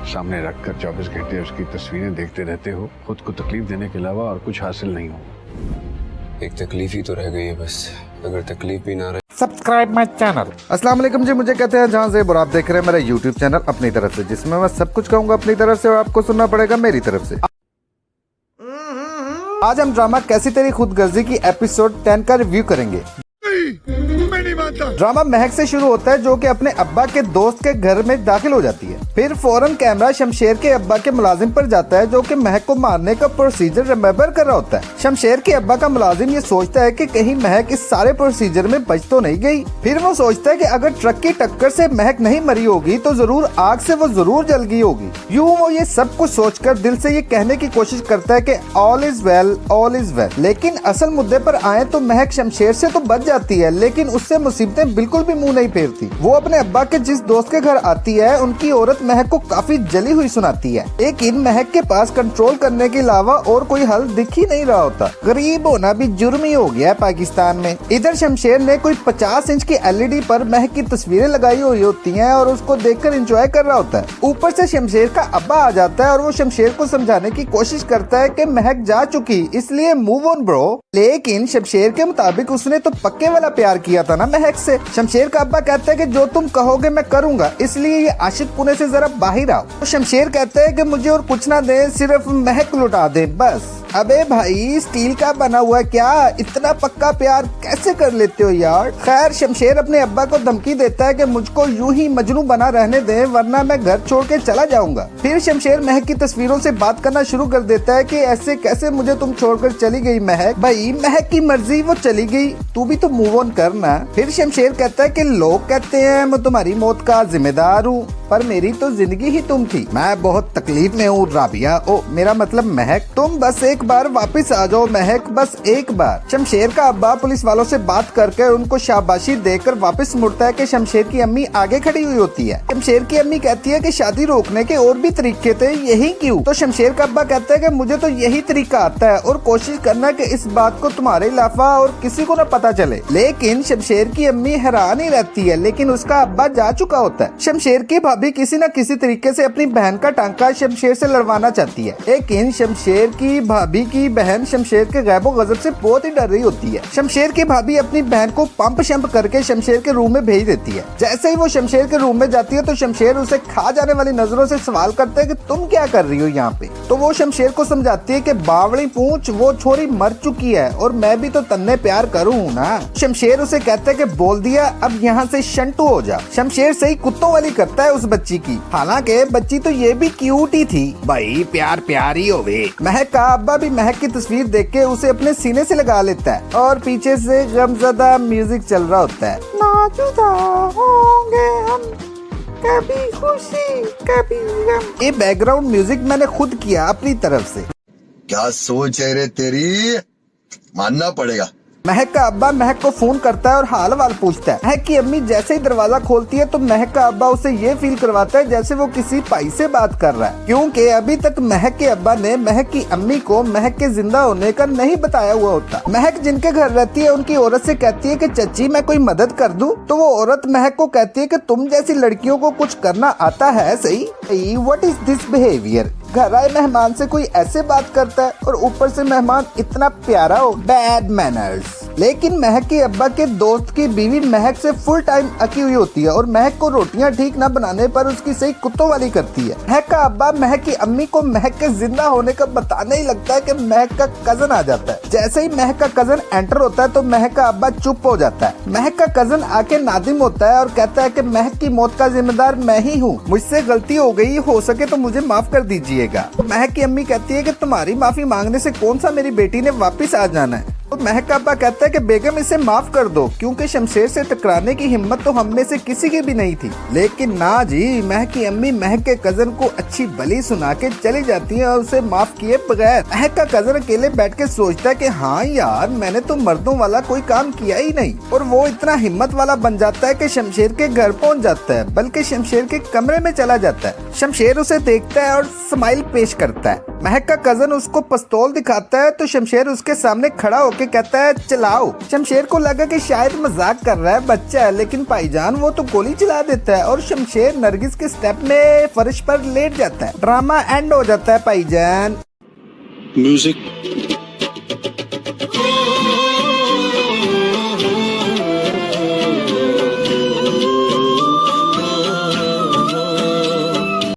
सामने रखकर 24 घंटे उसकी तस्वीरें देखते रहते हो, खुद को तकलीफ देने के अलावा और कुछ हासिल नहीं हो। एक तकलीफ ही तो रह गई है बस, अगर तकलीफ भी ना रहे। Subscribe my channel. अस्सलाम वालेकुम जी, मुझे कहते हैं जहां से और आप देख रहे हैं मेरा यूट्यूब चैनल अपनी तरफ से, जिसमें मैं सब कुछ कहूंगा अपनी तरफ से और आपको सुनना पड़ेगा मेरी तरफ से। आज हम ड्रामा कैसी तेरी खुदगर्जी की एपिसोड 10 का रिव्यू करेंगे। ड्रामा महक से शुरू होता है जो कि अपने अब्बा के दोस्त के घर में दाखिल हो जाती है। फिर फौरन कैमरा शमशेर के अब्बा के मुलाजिम पर जाता है जो कि महक को मारने का प्रोसीजर रिमेम्बर कर रहा होता है। शमशेर के अब्बा का मुलाजिम ये सोचता है कि कहीं महक इस सारे प्रोसीजर में बच तो नहीं गई। फिर वो सोचता है कि अगर ट्रक की टक्कर से महक नहीं मरी होगी तो जरूर आग से वो जरूर जल गई होगी। यूं वो ये सब कुछ सोचकर दिल से ये कहने की कोशिश करता है कि all is well, all is well. लेकिन असल मुद्दे पर आए तो महक शमशेर से तो बच जाती है, लेकिन उससे मुसीबतें बिल्कुल भी मुंह नहीं फेरती। वो अपने अब्बा के जिस दोस्त के घर आती है उनकी औरत महक को काफी जली हुई सुनाती है, लेकिन महक के पास कंट्रोल करने के अलावा और कोई हल दिख ही नहीं रहा होता। गरीब होना भी जुर्म ही हो गया है पाकिस्तान में। इधर शमशेर ने कोई 50 इंच की एलईडी पर महक की तस्वीरें लगाई हुई होती हैं और उसको देखकर एंजॉय कर रहा होता है। ऊपर से शमशेर का अब्बा आ जाता है और वो शमशेर को समझाने की कोशिश करता है कि महक जा चुकी, इसलिए मूव ऑन ब्रो। लेकिन शमशेर के मुताबिक उसने तो पक्के वाला प्यार किया था ना महक से। शमशेर का अब्बा कहता है कि जो तुम कहोगे मैं करूंगा, इसलिए ये आशिक पुणे से जरा बाहर आओ। तो शमशेर कहता है कि मुझे और कुछ ना दे, सिर्फ महक लुटा दे बस। अबे भाई स्टील का बना हुआ क्या, इतना पक्का प्यार कैसे कर लेते हो यार। खैर शमशेर अपने अब्बा को धमकी देता है कि मुझको यूं ही मजनू बना रहने दे वरना मैं घर छोड़ के चला जाऊंगा। फिर शमशेर महक की तस्वीरों से बात करना शुरू कर देता है कि ऐसे कैसे मुझे तुम छोड़कर चली गई महक। भाई महक की मर्जी, वो चली गई, तू भी तो मूव ऑन करना। फिर शमशेर कहता है कि लोग कहते हैं मैं तुम्हारी मौत का जिम्मेदार हूँ, पर मेरी तो जिंदगी ही तुम थी। मैं बहुत तकलीफ में हूँ राबिया, ओ मेरा मतलब महक, तुम बस एक बार वापस आ जाओ महक, बस एक बार। शमशेर का अब्बा पुलिस वालों से बात करके उनको शाबाशी देकर वापस मुड़ता है कि शमशेर की अम्मी आगे खड़ी हुई होती है। शमशेर की अम्मी कहती है कि शादी रोकने के और भी तरीके थे, यही क्यों? तो शमशेर का अब्बा कहता है कि मुझे तो यही तरीका आता है और कोशिश करना कि इस बात को तुम्हारे अलावा और किसी को न पता चले। लेकिन शमशेर की अम्मी हैरान ही रहती है, लेकिन उसका अब्बा जा चुका होता है। शमशेर की भाभी किसी न किसी तरीके से अपनी बहन का टांका शमशेर से लड़वाना चाहती है, लेकिन शमशेर की भाभी की बहन शमशेर के गैबो गजब से बहुत ही डर रही होती है। शमशेर की भाभी अपनी बहन को पंप शंप करके शमशेर के रूम में भेज देती है। जैसे ही वो शमशेर के रूम में जाती है तो शमशेर उसे खा जाने वाली नजरों से सवाल करता है कि तुम क्या कर रही हो यहाँ पे। तो वो शमशेर को समझाती है कि बावड़ी पूंछ, वो छोरी मर चुकी है और मैं भी तो तन्ने प्यार करूँ ना। शमशेर उसे कहता है कि बोल दिया, अब यहाँ से शंटू हो जा। शमशेर सही कुत्तों वाली करता है उस बच्ची की, हालांकि बच्ची तो ये भी क्यूट ही थी। भाई प्यार प्यार ही होवे। महक का अब्बा भी महक की तस्वीर देख के उसे अपने सीने से लगा लेता है और पीछे से गमज़दा म्यूजिक चल रहा होता है। ना जुदा होंगे हम, कभी खुशी कभी गम। ये बैकग्राउंड म्यूजिक मैंने खुद किया अपनी तरफ से। क्या सोच है रे तेरी, मानना पड़ेगा। महक का अब्बा महक को फोन करता है और हाल वाल पूछता है। महक की अम्मी जैसे ही दरवाजा खोलती है तो महक का अब्बा उसे ये फील करवाता है जैसे वो किसी भाई से बात कर रहा है, क्योंकि अभी तक महक के अब्बा ने महक की अम्मी को महक के जिंदा होने का नहीं बताया हुआ होता। महक जिनके घर रहती है उनकी औरत से कहती है कि चच्ची मैं कोई मदद कर दूं? तो वो औरत महक को कहती है कि तुम जैसी लड़कियों को कुछ करना आता है सही। What is this behaviour? घर आए मेहमान से कोई ऐसे बात करता है और ऊपर से मेहमान इतना प्यारा हो, बैड मैनर्स। लेकिन महक के अब्बा के दोस्त की बीवी महक से फुल टाइम अकी हुई होती है और महक को रोटियां ठीक न बनाने पर उसकी सही कुत्तों वाली करती है। महक का अब्बा महक की अम्मी को महक के जिंदा होने का बताने ही लगता है कि महक का कजन आ जाता है। जैसे ही महक का कजन एंटर होता है तो महक का अब्बा चुप हो जाता है। महक का कजन आके नादिम होता है और कहता है कि महक की मौत का जिम्मेदार मैं ही हूँ, मुझसे गलती हो गई, हो सके तो मुझे माफ कर दीजिएगा। महक की अम्मी कहती है कि तुम्हारी माफी मांगने से कौन सा मेरी बेटी ने वापिस आ जाना है। तो महक का अब्बा कहता है कि बेगम इसे माफ कर दो, क्योंकि शमशेर से टकराने की हिम्मत तो हम में से किसी की भी नहीं थी। लेकिन ना जी, महक की अम्मी महक के कजन को अच्छी भली सुना के चली जाती है और उसे माफ किए बगैर। महक का कजन अकेले बैठ के सोचता है कि हाँ यार मैंने तो मर्दों वाला कोई काम किया ही नहीं, और वो इतना हिम्मत वाला बन जाता है कि शमशेर के घर पहुंच जाता है, बल्कि शमशेर के कमरे में चला जाता है। शमशेर उसे देखता है और स्माइल पेश करता है। महक का कजन उसको पिस्तौल दिखाता है तो शमशेर उसके सामने खड़ा होकर के कहता है चलाओ। शमशेर को लगा कि शायद मजाक कर रहा है, बच्चा है, लेकिन भाईजान वो तो गोली चला देता है और शमशेर नरगिस के स्टेप में फर्श पर लेट जाता है। ड्रामा एंड हो जाता है भाईजान। Music